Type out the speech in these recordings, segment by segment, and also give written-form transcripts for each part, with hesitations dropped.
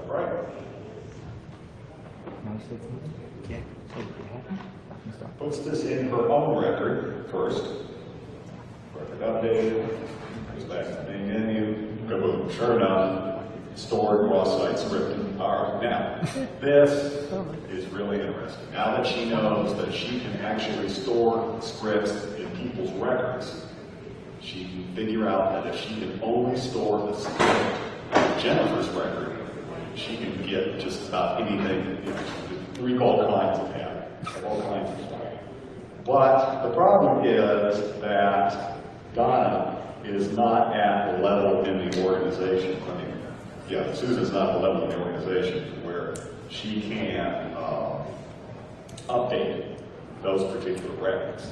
Right. Yeah. Puts this in her own record first. Record updated. Goes back to the main menu. Kaboom. Sure enough, stored cross-site scripting. All right. Now, this is really interesting. Now that she knows that she can actually store scripts in people's records, she can figure out that if she can only store the script on Jennifer's record, she can get just about anything, read all kinds of patterns, all kinds of stuff. But the problem is that Donna is not at the level in the organization. I mean, yeah, Susan's not at the level in the organization where she can update those particular records.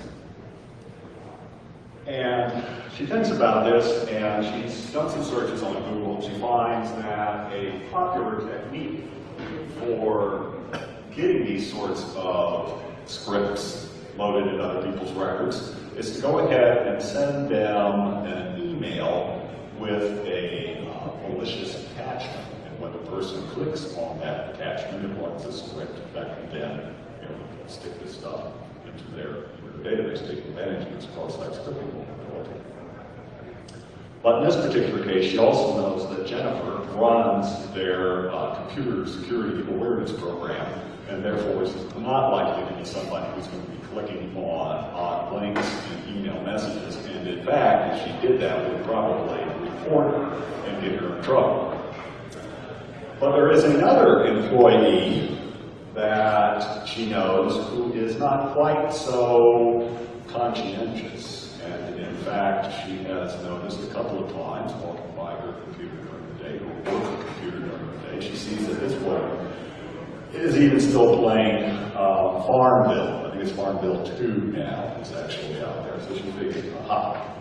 And she thinks about this, and she's done some searches on Google. She finds that a popular technique for getting these sorts of scripts loaded in other people's records is to go ahead and send them an email with a malicious attachment. And when the person clicks on that attachment and wants a script, that can then stick this stuff into their database, taking advantage of this cross-site scripting capability. But in this particular case, she also knows that Jennifer runs their computer security awareness program, and therefore is not likely to be somebody who's going to be clicking on links and email messages. And in fact, if she did that, would probably report her and get her in trouble. But there is another employee that she knows who is not quite so conscientious. And in fact, she has noticed a couple of times walking by her computer during the day, or her computer during the day, she sees that this woman is even still playing Farmville. I think it's Farmville 2 now is actually out there. So she figures, aha.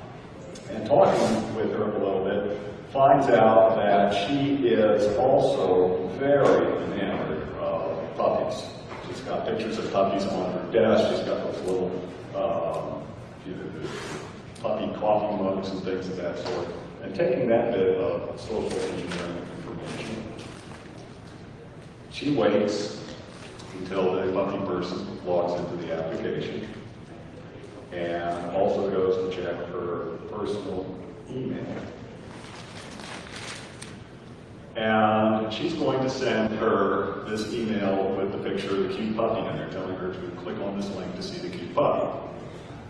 And talking with her a little bit, finds out that she is also very enamored of puppies. She's got pictures of puppies on her desk. She's got those little puppy coffee mugs and things of that sort. And taking that bit of social engineering information, she waits until the puppy person logs into the application and also goes to check her personal email. And she's going to send her this email with the picture of the cute puppy in there, telling her to click on this link to see the cute puppy.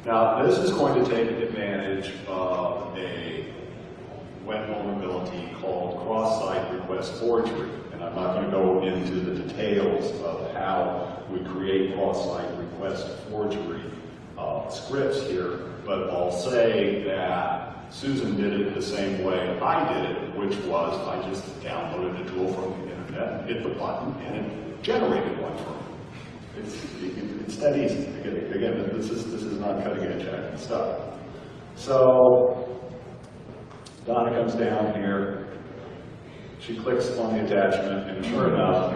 Now, this is going to take advantage of a web vulnerability called cross-site request forgery. And I'm not going to go into the details of how we create cross-site request forgery scripts here, but I'll say that Susan did it the same way I did it, which was I just downloaded a tool from the internet, hit the button, and it generated one for me. It's that easy. Again, this is not cutting edge stuff. So Donna comes down here. She clicks on the attachment, and sure enough,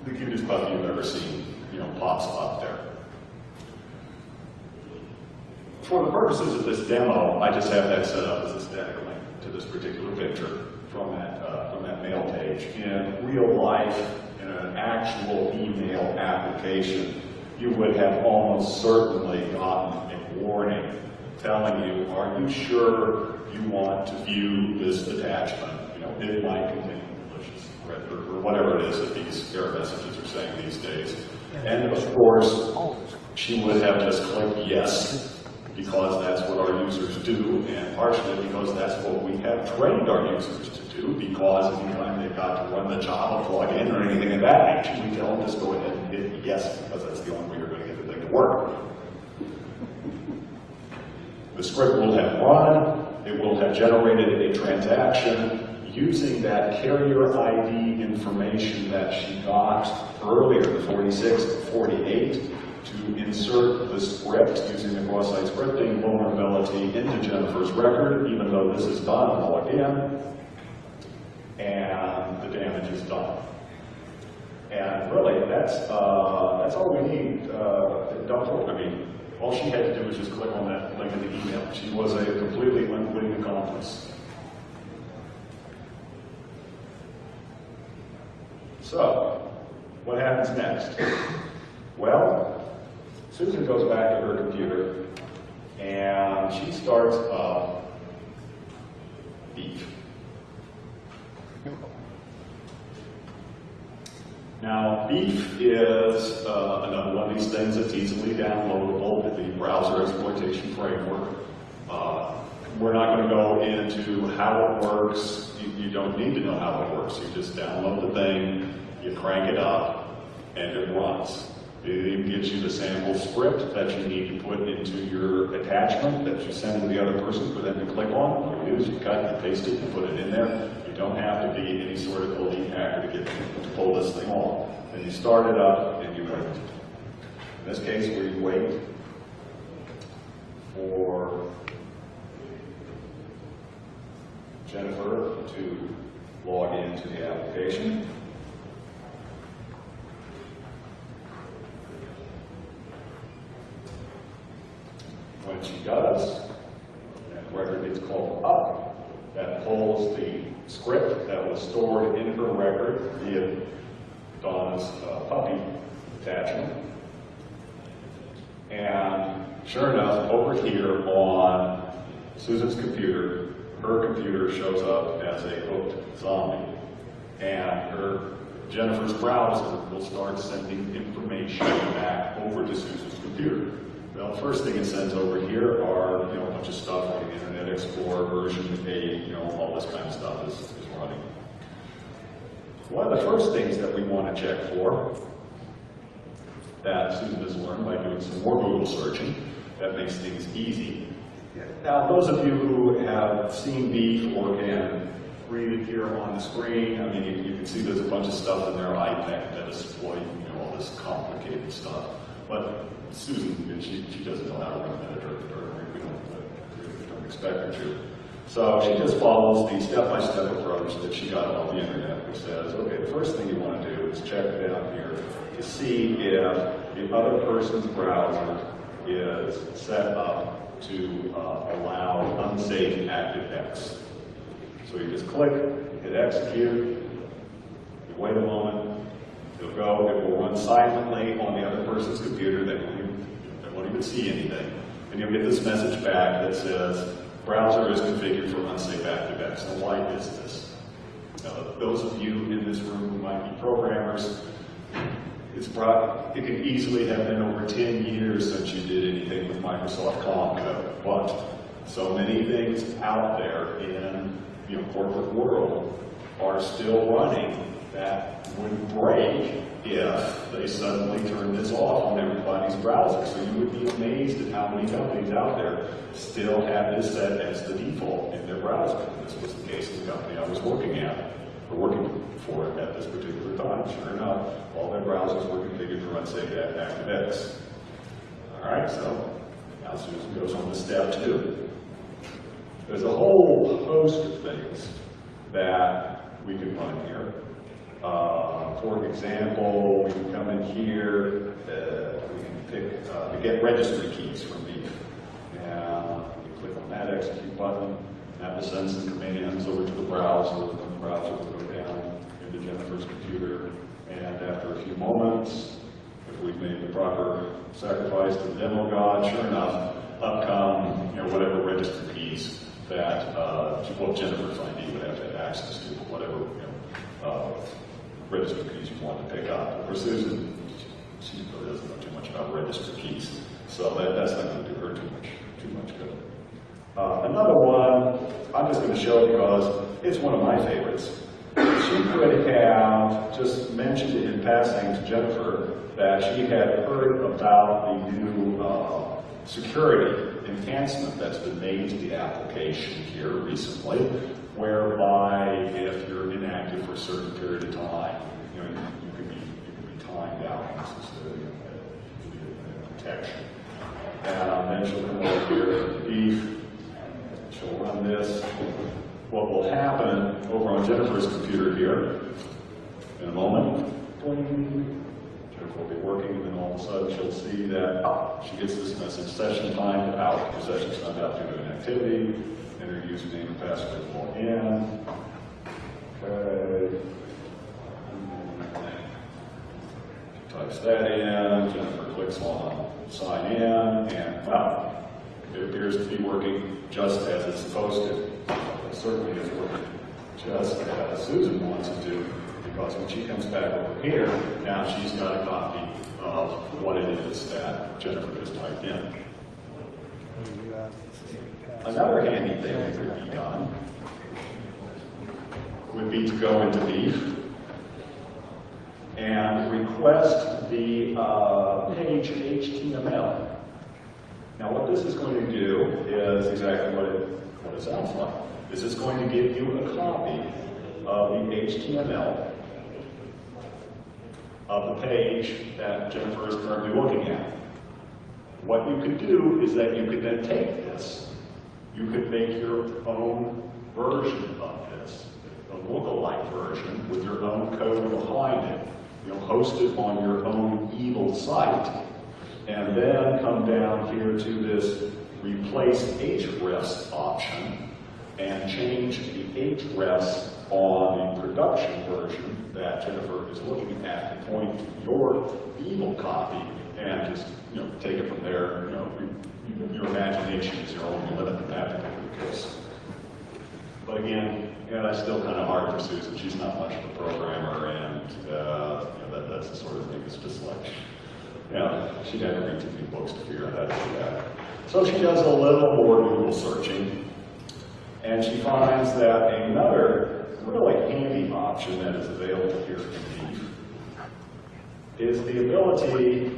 the cutest puppy you've ever seen, pops up there. For the purposes of this demo, I just have that set up as a static link to this particular picture from that mail page. In real life, in an actual email application, you would have almost certainly gotten a warning telling you, are you sure you want to view this attachment? It might contain malicious threat or whatever it is that these error messages are saying these days. And of course, she would have just clicked yes, because that's what our users do, and partially because that's what we have trained our users to do, because anytime they've got to run the job or log in or anything of that nature, we tell them just go ahead and hit yes, because that's the only way you're going to get the thing to work. The script will have run, it will have generated a transaction using that carrier ID information that she got earlier, the 46 to 48, to insert the script using the cross-site scripting vulnerability into Jennifer's record, even though this is done and logged in, and the damage is done. And really, that's all we need. All she had to do was just click on that link in the email. She was a completely unwitting accomplice. So, what happens next? Well, Susan goes back to her computer and she starts up Beef. Now, Beef is another one of these things that's easily downloadable in the browser exploitation framework. We're not going to go into how it works. You don't need to know how it works. You just download the thing, you crank it up, and it runs. It even gives you the sample script that you need to put into your attachment that you send to the other person for them to click on. What you do is you cut, you paste it, you put it in there. You don't have to be any sort of elite hacker to get to pull this thing off. And you start it up and you wait. In this case, we wait for Jennifer to log into the application. When she does, that record gets called up. That pulls the script that was stored in her record via Donna's puppy attachment. And sure enough, over here on Susan's computer, her computer shows up as a hooked zombie. And Jennifer's browser will start sending information back over to Susan's computer. Well, the first thing it sends over here are, a bunch of stuff like Internet Explorer version 8, all this kind of stuff is running. One of the first things that we want to check for, that Susan has learned by doing some more Google searching, that makes things easy. Now, those of you who have seen Beef or can read it here on the screen, I mean, you can see there's a bunch of stuff in there, iPad, Metasploit, all this complicated stuff. But Susan, she doesn't know how to run that, or we don't expect her to. So she just follows the step-by-step approach that she got on the internet, which says, okay, the first thing you want to do is check down here to see if the other person's browser is set up to allow unsafe ActiveX. So you just click, hit execute, you wait a moment, it'll go, it will run silently on the other person's computer, they won't even see anything. And you'll get this message back that says, browser is configured for unsafe ActiveX. Now why is this? Those of you in this room who might be programmers, it could easily have been over 10 years since you did anything with Microsoft COM code, but so many things out there in the corporate world are still running that would break if they suddenly turned this off on everybody's browser. So you would be amazed at how many companies out there still have this set as the default in their browser. And this was the case in the company I was working for at this particular time. Sure enough, all their browsers were configured for unsafe ActiveX. All right, so now Susan goes on to step 2. There's a whole host of things that we can run here. For example, we can come in here, we can pick the get registry keys from Beef. And you click on that execute button, that will send some commands over to the browser, and the browser will go down into Jennifer's computer. And after a few moments, if we've made the proper sacrifice to the demo god, sure enough, up come whatever registry keys that Jennifer's ID would have to have access to, whatever registry keys you want to pick up. For Susan, she really doesn't know too much about registry keys, so that's not going to do her too much good. Another one, I'm just going to show because it's one of my favorites. She could have just mentioned in passing to Jennifer that she had heard about the new security enhancement that's been made to the application here recently, whereby if you're inactive for a certain period of time, you could be timed out. This is the protection. And then she'll come over here to Beef. She'll run this. What will happen over on Jennifer's computer here in a moment? Jennifer will be working, and then all of a sudden she'll see that she gets this message, session time out, or session time out due to an activity, enter username and password to log in. Okay. She types that in, Jennifer clicks on sign in, and wow, it appears to be working just as it's supposed to. It certainly is working just as Susan wants it to, because when she comes back over here, now she's got a copy of what it is that Jennifer has typed in. Another handy thing that could be done would be to go into Beef and request the page HTML. Now what this is going to do is exactly what it sounds like. This is going to give you a copy of the HTML of the page that Jennifer is currently looking at. What you could do is that you could then take this, you could make your own version of this, a lookalike version with your own code behind it. You'll host it on your own evil site, and then come down here to this replace hrefs option and change the hrefs on the production version that Jennifer is looking at and point to your evil copy and just take it from there. Your imagination is your only limit in that particular case. But again, that's still kind of hard for Susan. She's not much of a programmer, and that's the sort of thing that's just like, she'd have to read too many books to figure out how to do that. So she does a little more Google searching, and she finds that another really handy option that is available here in Beef is the ability,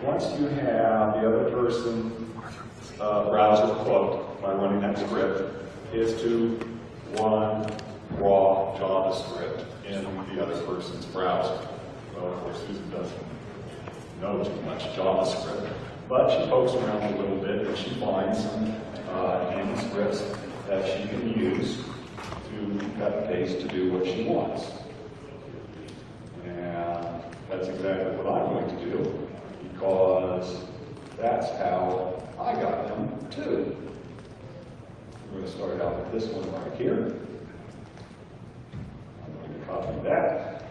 once you have the other person's browser hooked by running that script, is to run raw JavaScript in the other person's browser. Well, of course, Susan doesn't know too much JavaScript, but she pokes around a little bit and she finds some handy scripts that she can use to cut and paste to do what she wants. And that's exactly what I'm going to do, because that's how I got them too. We're going to start out with this one right here. I'm going to copy that.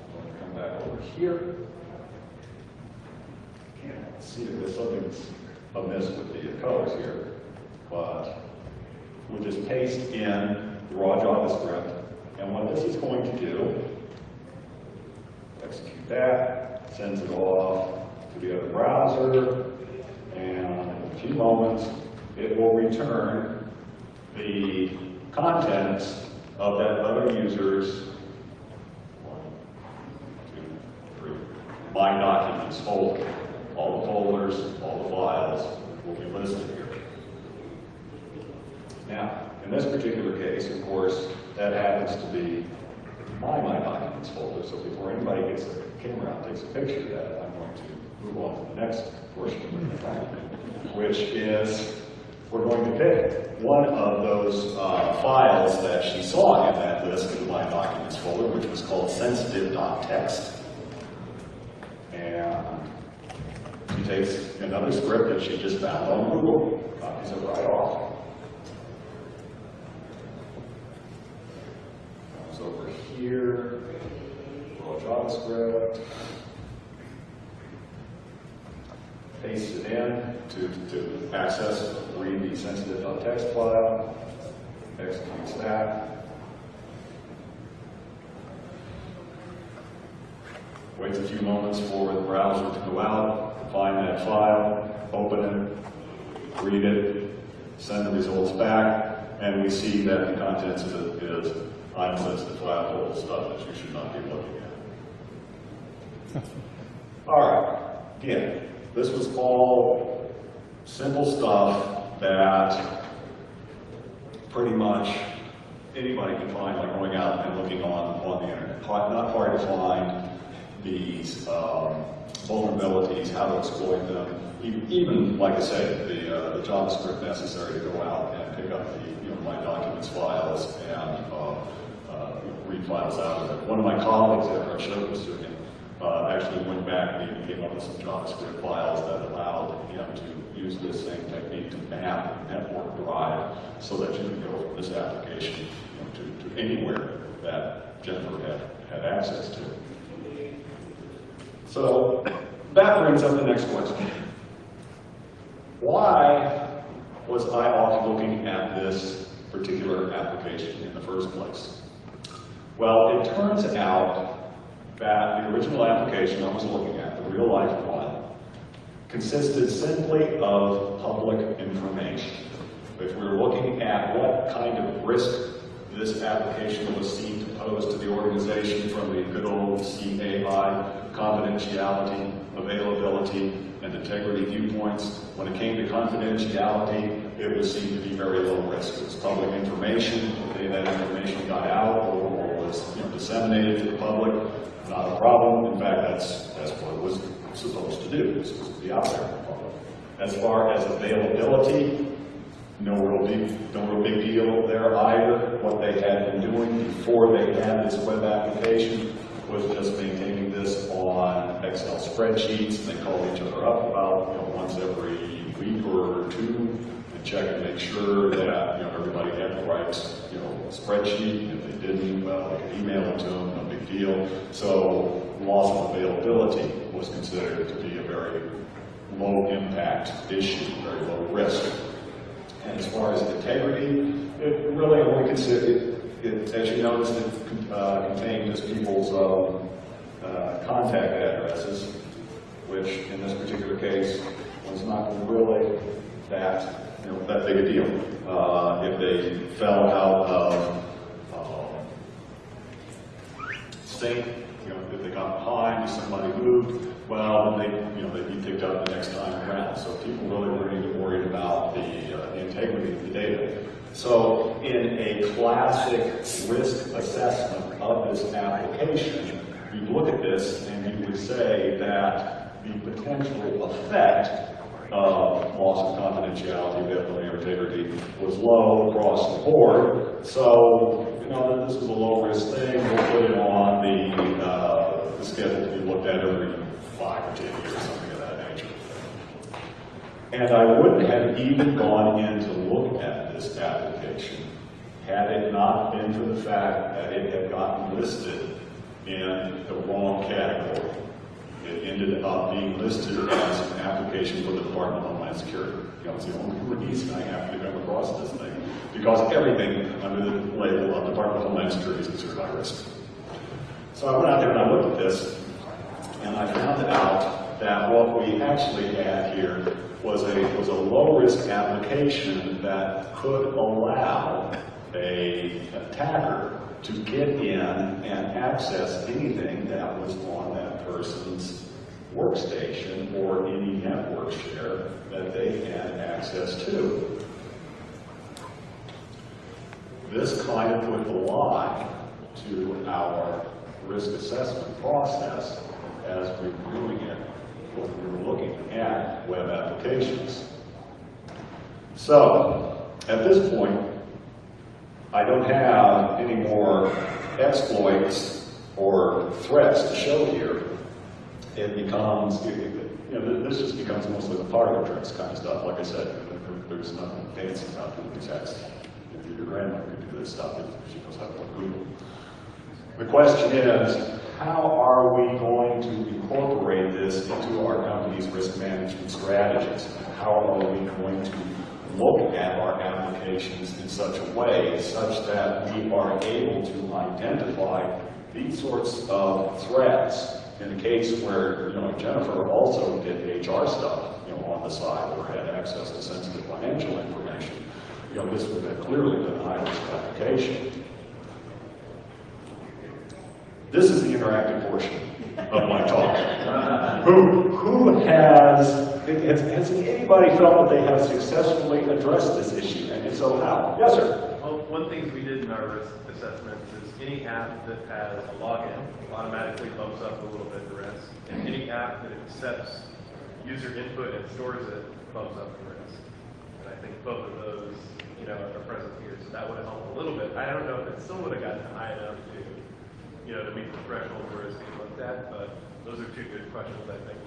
I'm going to come back over here. Can't see that there's something amiss with the colors here, but we'll just paste in raw JavaScript. And what this is going to do, execute that, sends it off to the other browser, and in a few moments, it will return the contents of that other user's My Documents folder. All the folders, all the files will be listed here. Now, in this particular case, of course, that happens to be My Documents folder. So before anybody gets a camera out and takes a picture of that, I'm going to move on to the next portion of the assignment, which is we're going to pick one of those files that she saw in that list in the My Documents folder, which was called sensitive.txt. And she takes another script that she just found on Google, copies it right off. Comes over here, raw JavaScript, pastes it in to access, read the sensitive.txt file, executes that. Waits a few moments for the browser to go out, find that file, open it, read it, send the results back, and we see that the contents of it is unsensitive file full of stuff that you should not be looking at. All right, again, this was all simple stuff that pretty much anybody can find by going out and looking on the internet. Not hard to find these vulnerabilities, how to exploit them, even like I say, the JavaScript necessary to go out and pick up the My Documents files and read files out of it. One of my colleagues after I showed this to him actually went back and he came up with some JavaScript files that allowed him to use this same technique to map network drive so that you can go from this application to anywhere that Jennifer had access to. So that brings up the next question. Why was I off looking at this particular application in the first place? Well, it turns out that the original application I was looking at, the real life one, consisted simply of public information. If we were looking at what kind of risk this application was seen to pose to the organization from the good old CAI, confidentiality, availability, and integrity viewpoints, when it came to confidentiality, it was seen to be very low risk. It was public information. If that information got out or was disseminated to the public, not a problem. In fact, that's what it was supposed to do. It was supposed to be out there in the public. As far as availability, no real big deal there either. What they had been doing before they had this web application was just maintaining this on Excel spreadsheets. They called each other up about once every week or two and check and make sure that everybody had the right spreadsheet. If they didn't, well, they could email it to them, no big deal. So loss of availability was considered to be a very low impact issue, very low risk. And as far as integrity, it really only considered, as you noticed, it contained just people's contact addresses, which in this particular case was not really that big a deal. If they fell out of sync, if they got behind, if somebody moved, well, then they'd be picked up the next time around. So people really weren't even worried about the integrity of the data. So in a classic risk assessment of this application, you'd look at this and you would say that the potential effect of loss of confidentiality, availability, or integrity was low across the board. So, this is a low risk thing. We'll put it on the schedule to be looked at every 5 or 10 years, something of that nature. And I wouldn't have even gone in to look at this application had it not been for the fact that it had gotten listed in the wrong category. It ended up being listed as an application for the Department of Homeland Security. It's the only reason I happened to come across this thing, because everything under the label of Department of Homeland Security is considered high risk. So I went out there and I looked at this, and I found out that what we actually had here was a low-risk application that could allow an attacker to get in and access anything that was on that person's workstation or any network share that they had access to. This kind of put a lie to our risk assessment process as we were doing it when we were looking at web applications. So, at this point, I don't have any more exploits or threats to show here. It becomes, this just becomes mostly the parlor tricks kind of stuff. Like I said, there's nothing fancy about doing text. If your grandmother could do this stuff, if she knows how to work Google. The question is, how are we going to incorporate this into our company's risk management strategies? How are we going to look at our applications in such a way such that we are able to identify these sorts of threats? In the case where Jennifer also did HR stuff on the side or had access to sensitive financial information, this would have clearly been a high-risk application. This is the interactive portion of my talk. Who has anybody felt that they have successfully addressed this issue? And if so, how? Yes, sir. Well, one thing we did in our risk assessments is any app that has a login automatically bumps up a little bit the risk. And any app that accepts user input and stores it bumps up the risk. And I think both of those, are present here. So that would have helped a little bit. I don't know if it still would have gotten high enough to to meet the threshold where it's being looked at, but those are two good questions, I think.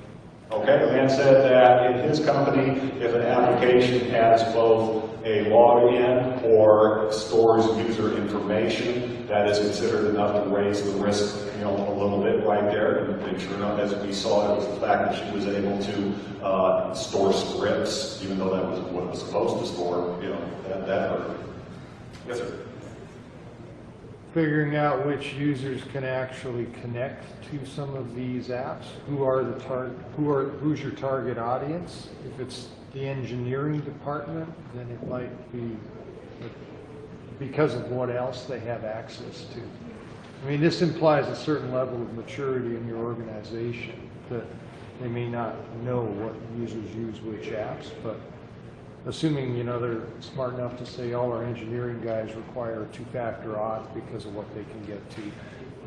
Okay, the man said that in his company, if an application has both a login or stores user information, that is considered enough to raise the risk, a little bit right there. And sure enough, as we saw, it was the fact that she was able to store scripts, even though that was what it was supposed to store. That hurt. Yes, sir. Figuring out which users can actually connect to some of these apps. Who's your target audience? If it's the engineering department, then it might be because of what else they have access to. I mean, this implies a certain level of maturity in your organization that they may not know what users use which apps, but assuming, they're smart enough to say all our engineering guys require a two-factor auth because of what they can get to,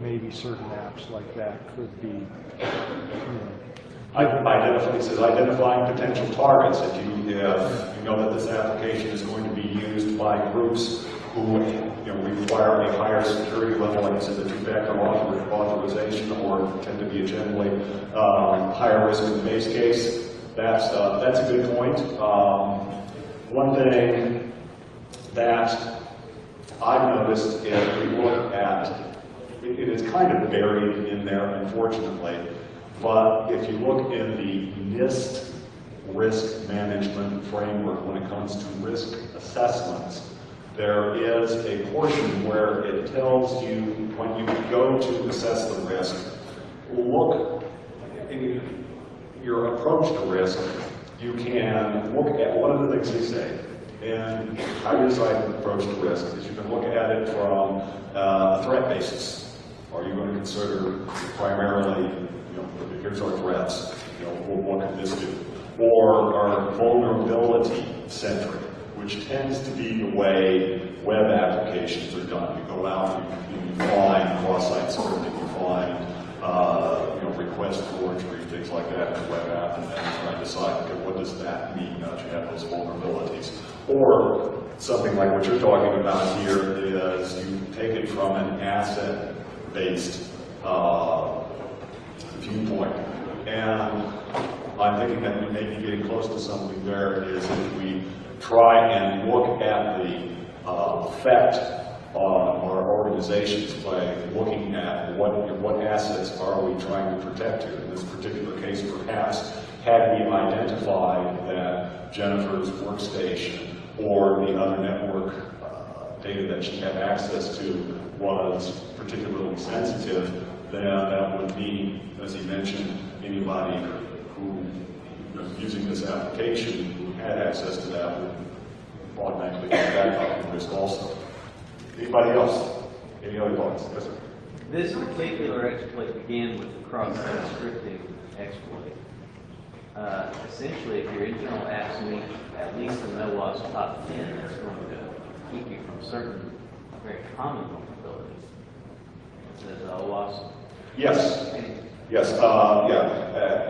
maybe certain apps like that could be, It says identifying potential targets. If you know that this application is going to be used by groups who require a higher security level, like I said, the two-factor authorization, or tend to be a generally higher risk in the base case, that's a good point. One thing that I've noticed if we look at, it is kind of buried in there, unfortunately, but if you look in the NIST risk management framework when it comes to risk assessments, there is a portion where it tells you when you go to assess the risk, look in your approach to risk. You can look at one of the things they say, and how you decide to approach the risk is you can look at it from a threat basis. Are you going to consider primarily, here's our threats, what can this do? Or are vulnerability centric, which tends to be the way web applications are done. You go out, you find cross-site scripting, you find request forgery, things like that in a web app, and then try to decide, okay, what does that mean that you have those vulnerabilities? Or something like what you're talking about here is you take it from an asset-based viewpoint. And I'm thinking that we may be getting close to something there is if we try and look at the effect on our organizations by looking at what assets are we trying to protect here. In this particular case, perhaps, had we identified that Jennifer's workstation or the other network data that she had access to was particularly sensitive, then that would mean, as he mentioned, anybody who was using this application who had access to that would automatically get that up in risk also. Anybody else? Any other thoughts? Yes, sir. This particular exploit began with the cross-site scripting exploit. Essentially, if your internal apps meet at least the NOAA's top 10, that's going to keep you from certain very common vulnerabilities. It says OWASP. Yes. Yes.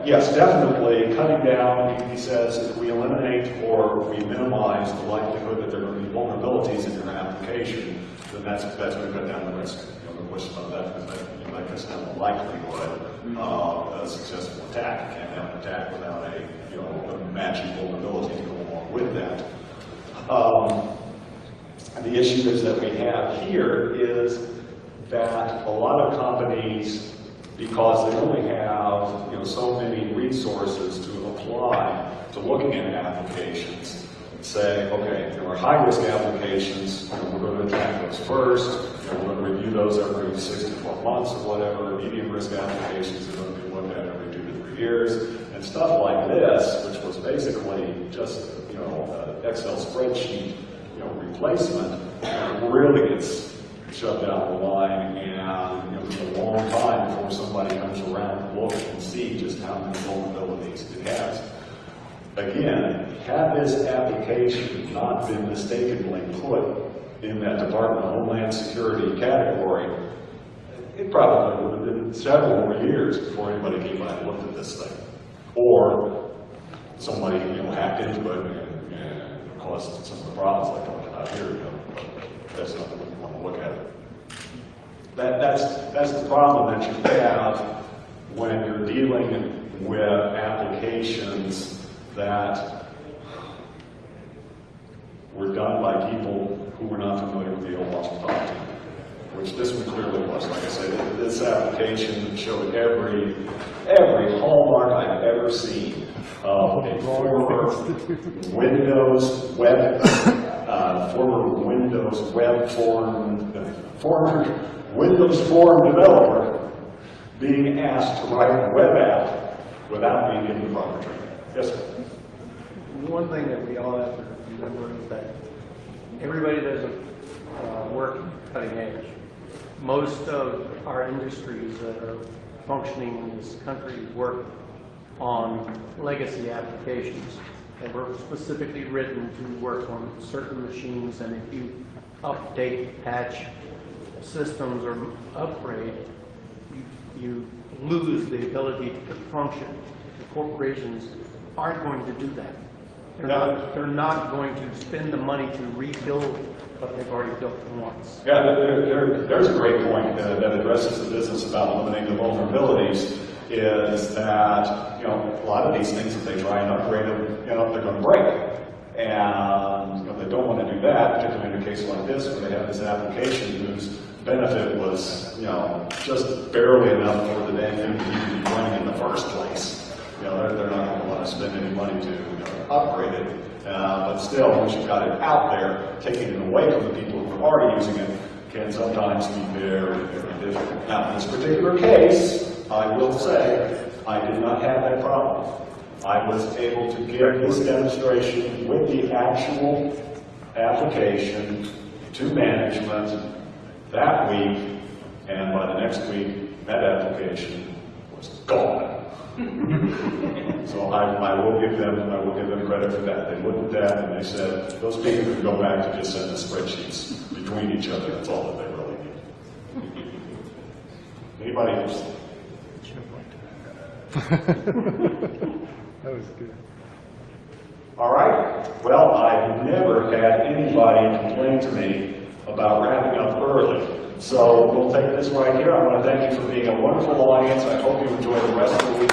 Yes, definitely. Cutting down, he says, if we eliminate or we minimize the likelihood that there are going to be vulnerabilities in your application, then that's going to cut down the risk. No question about that, because that cuts down the likelihood of a successful attack. You can't have an attack without a matching vulnerability to go along with that. The issue is that we have here is that a lot of companies, because they only have so many resources to apply to looking at applications, say, okay, there are high-risk applications, we're going to attack those first, we're going to review those every 6 to 12 months or whatever. Medium-risk applications are going to be looked at every 2 to 3 years, and stuff like this, which was basically just an Excel spreadsheet replacement, really gets shoved down the line, and it's a long time before somebody comes around to look and see just how many vulnerabilities it has. Again, had this application not been mistakenly put in that Department of Homeland Security category, it probably would have been several more years before anybody came by and looked at this thing. Or somebody hacked into it and caused some of the problems like I'm talking about here. But that's not the way we want to look at it. That's the problem that you have when you're dealing with applications that were done by people who were not familiar with the old hospitality, which this one clearly was. Like I said, this application showed every hallmark I've ever seen of a former Windows web developer being asked to write a web app without being given the proper training. Yes, sir. One thing that we all have to remember is that everybody doesn't work cutting edge. Most of our industries that are functioning in this country work on legacy applications that were specifically written to work on certain machines, and if you update, patch systems or upgrade, you lose the ability to function. The corporations aren't going to do that. They're not going to spend the money to rebuild what they've already built once. Yeah, there's a great point that addresses the business about eliminating the vulnerabilities. Is that, you know, a lot of these things, if they try and upgrade them, you know, they're going to break. And, you know, they don't want to do that, particularly in a case like this where they have this application whose benefit was, you know, just barely enough for the damn thing to even be running in the first place. You know, they're not going to want to spend any money to, you know, upgrade it. But still, once you've got it out there, taking it away from the people who are already using it can sometimes be very, very difficult. Now, in this particular case, I will say, I did not have that problem. I was able to give this demonstration with the actual application to management that week, and by the next week, that application was gone. So I will give them credit for that. They looked at that and they said, those people could go back to just send the spreadsheets between each other. That's all that they really need. Anybody else? That was good. All right. Well, I've never had anybody complain to me about wrapping up early. So we'll take this right here. I want to thank you for being a wonderful audience. I hope you enjoy the rest of the week.